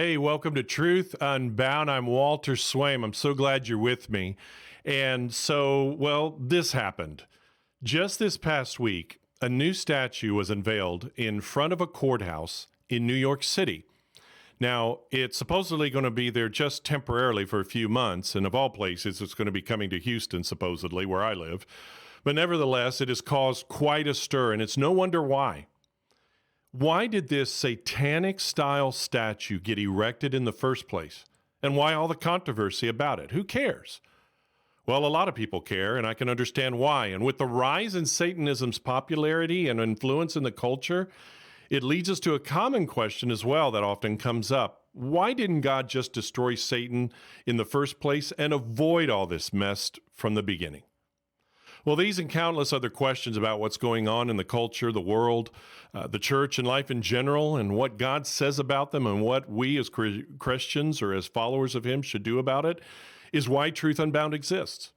Hey, welcome to Truth Unbound. I'm Walter Swaim. I'm so glad you're with me. This happened. Just this past week, a new statue was unveiled in front of a courthouse in New York City. Now, it's supposedly going to be there just temporarily for a few months, and of all places, it's going to be coming to Houston, supposedly, where I live. But nevertheless, it has caused quite a stir, and it's no wonder why. Why did this satanic-style statue get erected in the first place? And why all the controversy about it? Who cares? Well, a lot of people care, and I can understand why. And with the rise in Satanism's popularity and influence in the culture, it leads us to a common question as well that often comes up. Why didn't God just destroy Satan in the first place and avoid all this mess from the beginning? Well, these and countless other questions about what's going on in the culture, the world, the church, and life in general, and what God says about them and what we as Christians or as followers of Him should do about it is why Truth Unbound exists.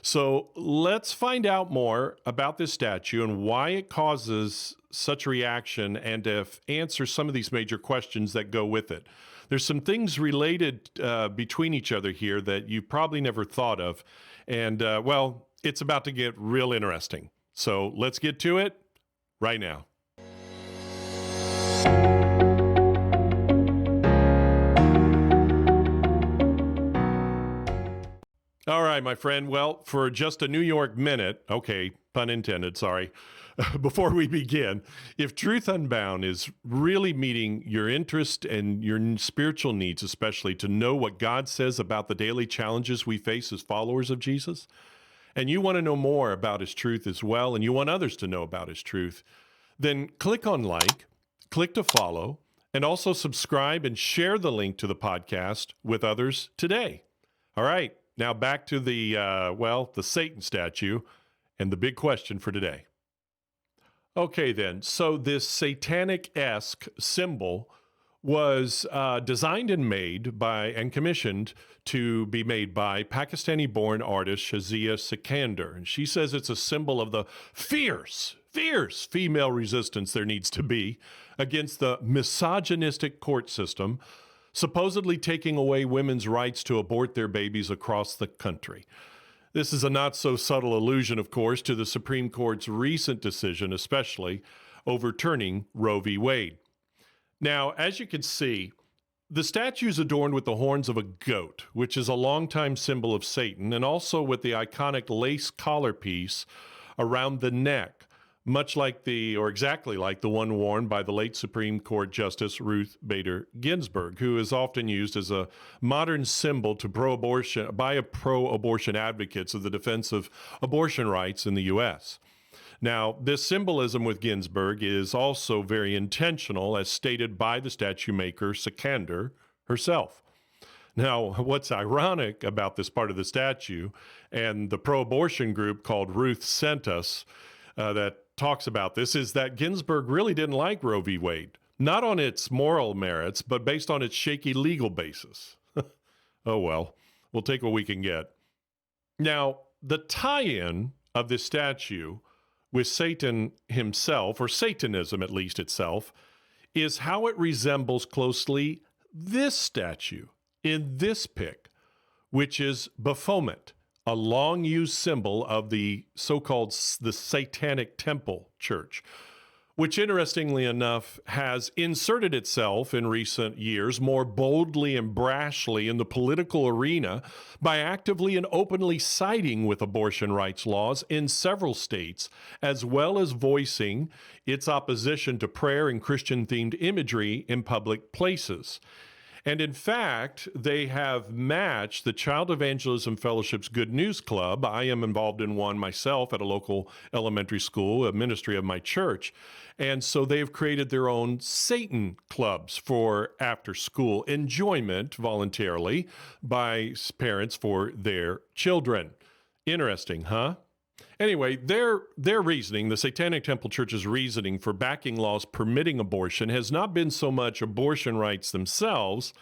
So let's find out more about this statue and why it causes such a reaction and to answer some of these major questions that go with it. There's some things related between each other here that you probably never thought of. It's about to get real interesting. So let's get to it right now. All right, my friend. Well, for just a New York minute, okay, pun intended, sorry, before we begin, if Truth Unbound is really meeting your interest and your spiritual needs, especially to know what God says about the daily challenges we face as followers of Jesus, and you want to know more about His truth as well, and you want others to know about His truth, then click on like, click to follow, and also subscribe and share the link to the podcast with others today. All right, now back to the Satan statue and the big question for today. Okay, then, so this satanic-esque symbol was designed and made by and commissioned to be made by Pakistani-born artist Shazia Sikander. And she says it's a symbol of the fierce female resistance there needs to be against the misogynistic court system, supposedly taking away women's rights to abort their babies across the country. This is a not-so-subtle allusion, of course, to the Supreme Court's recent decision, especially overturning Roe v. Wade. Now, as you can see, the statue is adorned with the horns of a goat, which is a longtime symbol of Satan, and also with the iconic lace collar piece around the neck, exactly like the one worn by the late Supreme Court Justice Ruth Bader Ginsburg, who is often used as a modern symbol to pro-abortion advocates of the defense of abortion rights in the U.S. Now, this symbolism with Ginsburg is also very intentional, as stated by the statue maker, Sikander, herself. Now, what's ironic about this part of the statue and the pro-abortion group called Ruth Sent Us that talks about this is that Ginsburg really didn't like Roe v. Wade, not on its moral merits, but based on its shaky legal basis. Oh, well, we'll take what we can get. Now, the tie-in of this statue with Satan himself, or Satanism at least itself, is how it resembles closely this statue in this pic, which is Baphomet, a long-used symbol of the so-called the Satanic Temple Church, which interestingly enough has inserted itself in recent years more boldly and brashly in the political arena by actively and openly siding with abortion rights laws in several states, as well as voicing its opposition to prayer and Christian-themed imagery in public places. And in fact, they have matched the Child Evangelism Fellowship's Good News Club. I am involved in one myself at a local elementary school, a ministry of my church. And so they've created their own Satan clubs for after-school enjoyment voluntarily by parents for their children. Interesting, huh? Anyway, their reasoning, the Satanic Temple Church's reasoning for backing laws permitting abortion has not been so much abortion rights themselves,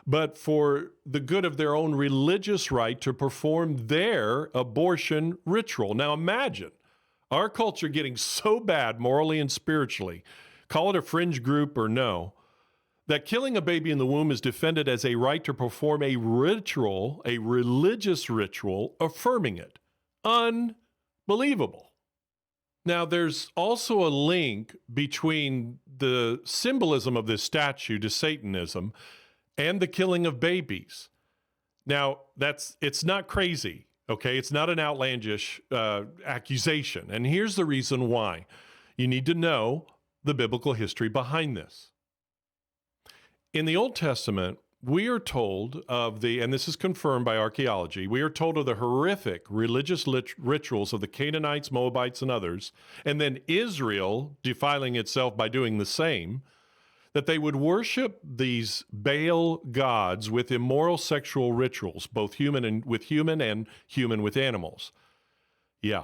but for the good of their own religious right to perform their abortion ritual. Now imagine our culture getting so bad morally and spiritually, call it a fringe group or no, that killing a baby in the womb is defended as a right to perform a ritual, a religious ritual, affirming it. Unbelievable. Now, there's also a link between the symbolism of this statue to Satanism and the killing of babies. Now, it's not crazy, okay? It's not an outlandish accusation. And here's the reason why. You need to know the biblical history behind this. In the Old Testament, we are told of and this is confirmed by archaeology, we are told of the horrific religious rituals of the Canaanites, Moabites, and others, and then Israel defiling itself by doing the same, that they would worship these Baal gods with immoral sexual rituals, both human with human and human with animals. Yeah.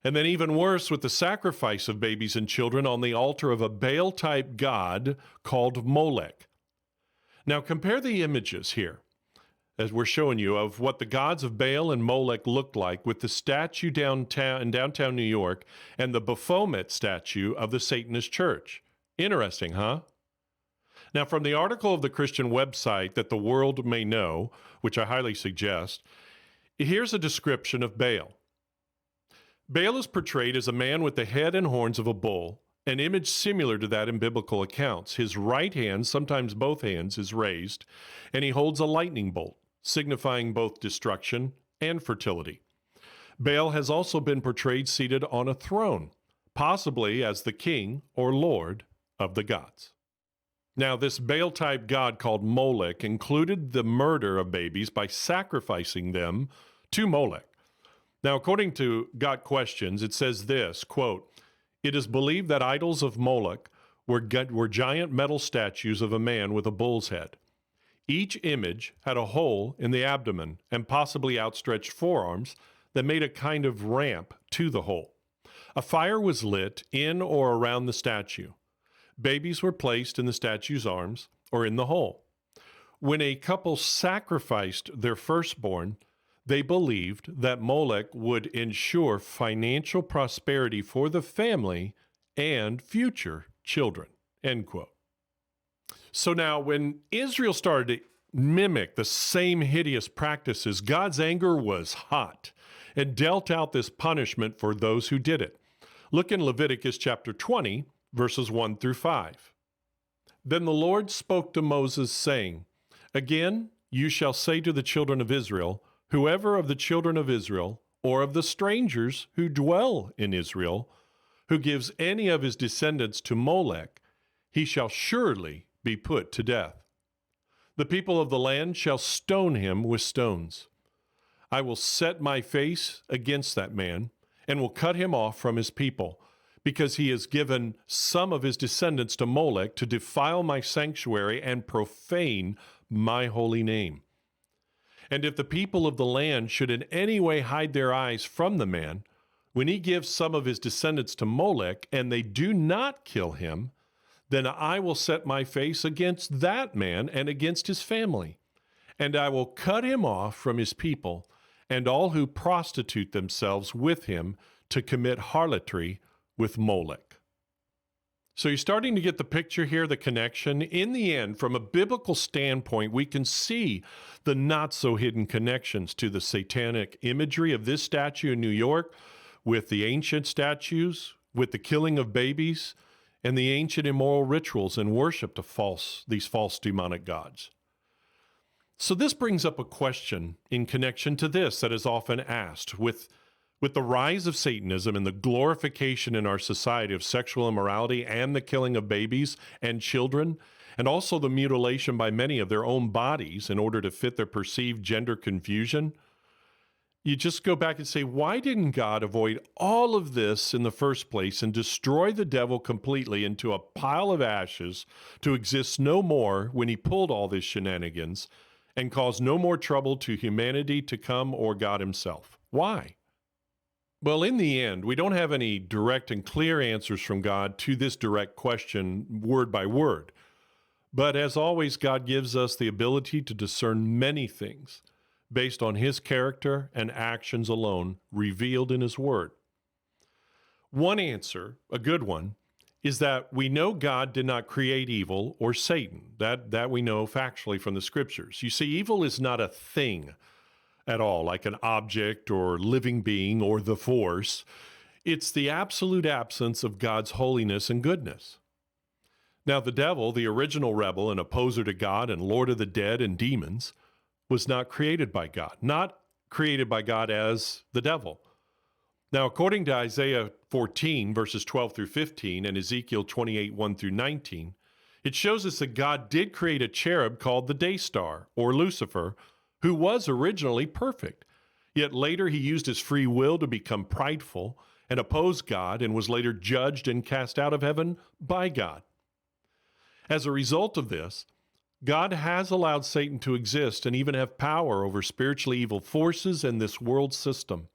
And then even worse, with the sacrifice of babies and children on the altar of a Baal-type god called Molech. Now compare the images here, as we're showing you, of what the gods of Baal and Molech looked like with the statue in downtown New York and the Baphomet statue of the Satanist church. Interesting, huh? Now, from the article of the Christian website that the world may know, which I highly suggest, here's a description of Baal. Baal is portrayed as a man with the head and horns of a bull, an image similar to that in biblical accounts. His right hand, sometimes both hands, is raised, and he holds a lightning bolt, signifying both destruction and fertility. Baal has also been portrayed seated on a throne, possibly as the king or lord of the gods. Now, this Baal-type god called Molech included the murder of babies by sacrificing them to Molech. Now, according to Got Questions, it says this, quote, "It is believed that idols of Moloch were giant metal statues of a man with a bull's head. Each image had a hole in the abdomen and possibly outstretched forearms that made a kind of ramp to the hole. A fire was lit in or around the statue. Babies were placed in the statue's arms or in the hole. When a couple sacrificed their firstborn, they believed that Molech would ensure financial prosperity for the family and future children." End quote. So now, when Israel started to mimic the same hideous practices, God's anger was hot and dealt out this punishment for those who did it. Look in Leviticus chapter 20, verses 1 through 5. "Then the Lord spoke to Moses, saying, Again you shall say to the children of Israel, Whoever of the children of Israel, or of the strangers who dwell in Israel, who gives any of his descendants to Molech, he shall surely be put to death. The people of the land shall stone him with stones. I will set my face against that man, and will cut him off from his people, because he has given some of his descendants to Molech to defile my sanctuary and profane my holy name. And if the people of the land should in any way hide their eyes from the man, when he gives some of his descendants to Molech, and they do not kill him, then I will set my face against that man and against his family, and I will cut him off from his people, and all who prostitute themselves with him to commit harlotry with Molech." So you're starting to get the picture here, the connection. In the end, from a biblical standpoint, we can see the not-so-hidden connections to the satanic imagery of this statue in New York, with the ancient statues, with the killing of babies, and the ancient immoral rituals and worship to these false demonic gods. So this brings up a question in connection to this that is often asked. With the rise of Satanism and the glorification in our society of sexual immorality and the killing of babies and children, and also the mutilation by many of their own bodies in order to fit their perceived gender confusion, you just go back and say, why didn't God avoid all of this in the first place and destroy the devil completely into a pile of ashes to exist no more when he pulled all this shenanigans and cause no more trouble to humanity to come or God himself? Why? Well, in the end, we don't have any direct and clear answers from God to this direct question word by word. But as always, God gives us the ability to discern many things based on his character and actions alone revealed in his word. One answer, a good one, is that we know God did not create evil or Satan. That we know factually from the scriptures. You see, evil is not a thing at all, like an object or living being or the force. It's the absolute absence of God's holiness and goodness. Now, the devil, the original rebel and opposer to God and Lord of the dead and demons, was not created by God, not created by God as the devil. Now, according to Isaiah 14, verses 12 through 15, and Ezekiel 28, 1 through 19, it shows us that God did create a cherub called the day star, or Lucifer, who was originally perfect. Yet later he used his free will to become prideful and oppose God, and was later judged and cast out of heaven by God. As a result of this, God has allowed Satan to exist and even have power over spiritually evil forces and this world system.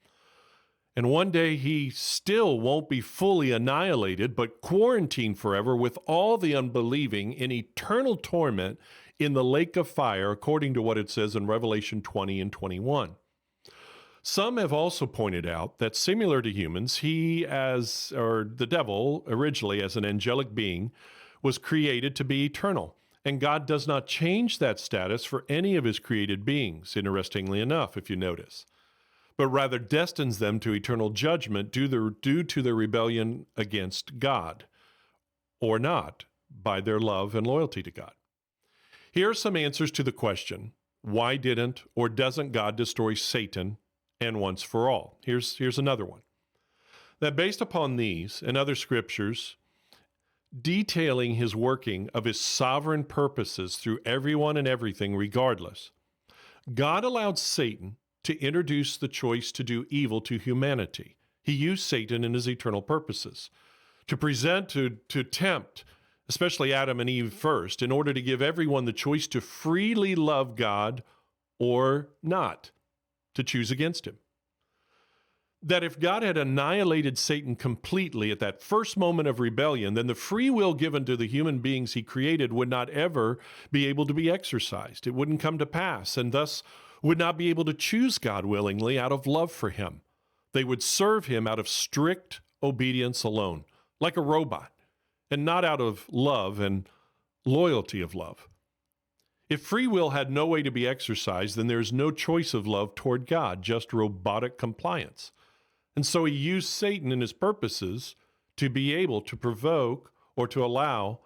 And one day he still won't be fully annihilated, but quarantined forever with all the unbelieving in eternal torment in the lake of fire, according to what it says in Revelation 20 and 21. Some have also pointed out that similar to humans, the devil, originally as an angelic being, was created to be eternal. And God does not change that status for any of his created beings, interestingly enough, if you notice, but rather destines them to eternal judgment due to their rebellion against God, or not, by their love and loyalty to God. Here are some answers to the question, why didn't or doesn't God destroy Satan and once for all? Here's another one. That based upon these and other scriptures detailing his working of his sovereign purposes through everyone and everything regardless, God allowed Satan to introduce the choice to do evil to humanity. He used Satan in his eternal purposes to to tempt, especially Adam and Eve first, in order to give everyone the choice to freely love God or not, to choose against him. That if God had annihilated Satan completely at that first moment of rebellion, then the free will given to the human beings he created would not ever be able to be exercised. It wouldn't come to pass, and thus would not be able to choose God willingly out of love for him. They would serve him out of strict obedience alone, like a robot, and not out of love and loyalty of love. If free will had no way to be exercised, then there's no choice of love toward God, just robotic compliance. And so he used Satan in his purposes to be able to provoke or to allow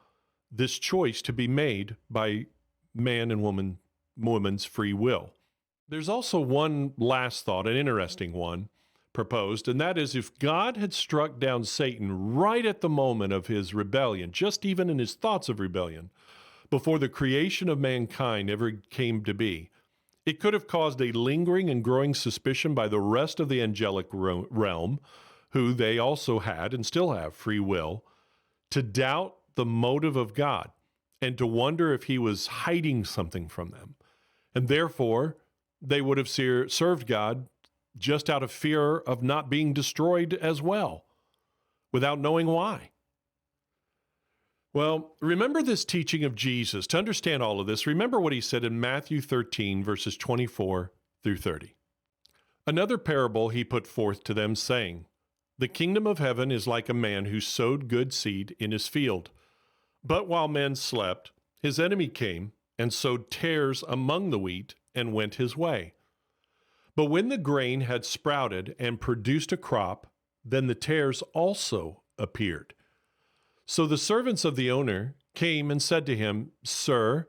this choice to be made by man and woman's free will. There's also one last thought, an interesting one, proposed, and that is if God had struck down Satan right at the moment of his rebellion, just even in his thoughts of rebellion, before the creation of mankind ever came to be, it could have caused a lingering and growing suspicion by the rest of the angelic realm, who they also had and still have free will, to doubt the motive of God and to wonder if he was hiding something from them. And therefore, they would have served God just out of fear of not being destroyed as well, without knowing why. Well, remember this teaching of Jesus. To understand all of this, remember what he said in Matthew 13, verses 24 through 30. Another parable he put forth to them, saying, "The kingdom of heaven is like a man who sowed good seed in his field. But while men slept, his enemy came and sowed tares among the wheat and went his way. But when the grain had sprouted and produced a crop, then the tares also appeared. So the servants of the owner came and said to him, 'Sir,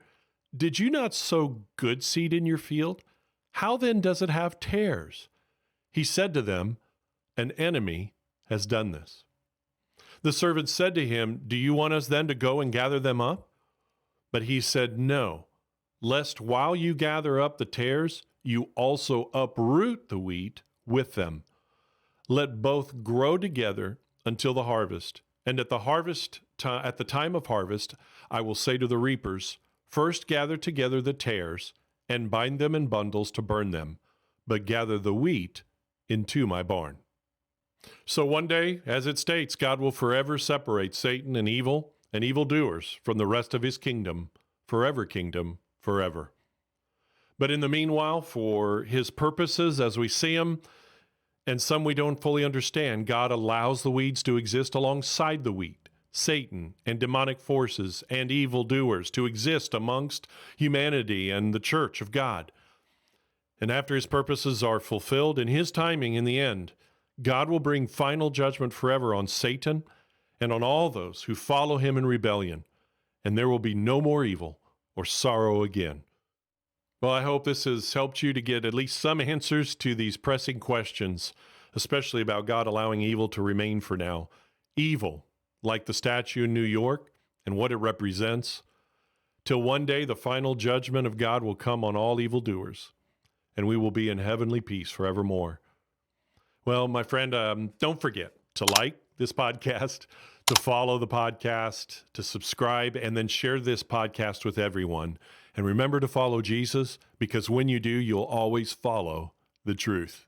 did you not sow good seed in your field? How then does it have tares?' He said to them, 'An enemy has done this.' The servants said to him, 'Do you want us then to go and gather them up?' But he said, 'No, lest while you gather up the tares, you also uproot the wheat with them. Let both grow together until the harvest. And at the time of harvest, I will say to the reapers, first gather together the tares and bind them in bundles to burn them, but gather the wheat into my barn.'" So one day, as it states, God will forever separate Satan and evildoers from the rest of his kingdom, forever. But in the meanwhile, for his purposes as we see them, and some we don't fully understand, God allows the weeds to exist alongside the wheat, Satan and demonic forces and evildoers to exist amongst humanity and the church of God. And after his purposes are fulfilled in his timing in the end, God will bring final judgment forever on Satan and on all those who follow him in rebellion, and there will be no more evil or sorrow again. Well, I hope this has helped you to get at least some answers to these pressing questions, especially about God allowing evil to remain for now. Evil, like the statue in New York and what it represents, till one day the final judgment of God will come on all evildoers, and we will be in heavenly peace forevermore. Well, my friend, don't forget to like this podcast, to follow the podcast, to subscribe, and then share this podcast with everyone. And remember to follow Jesus, because when you do, you'll always follow the truth.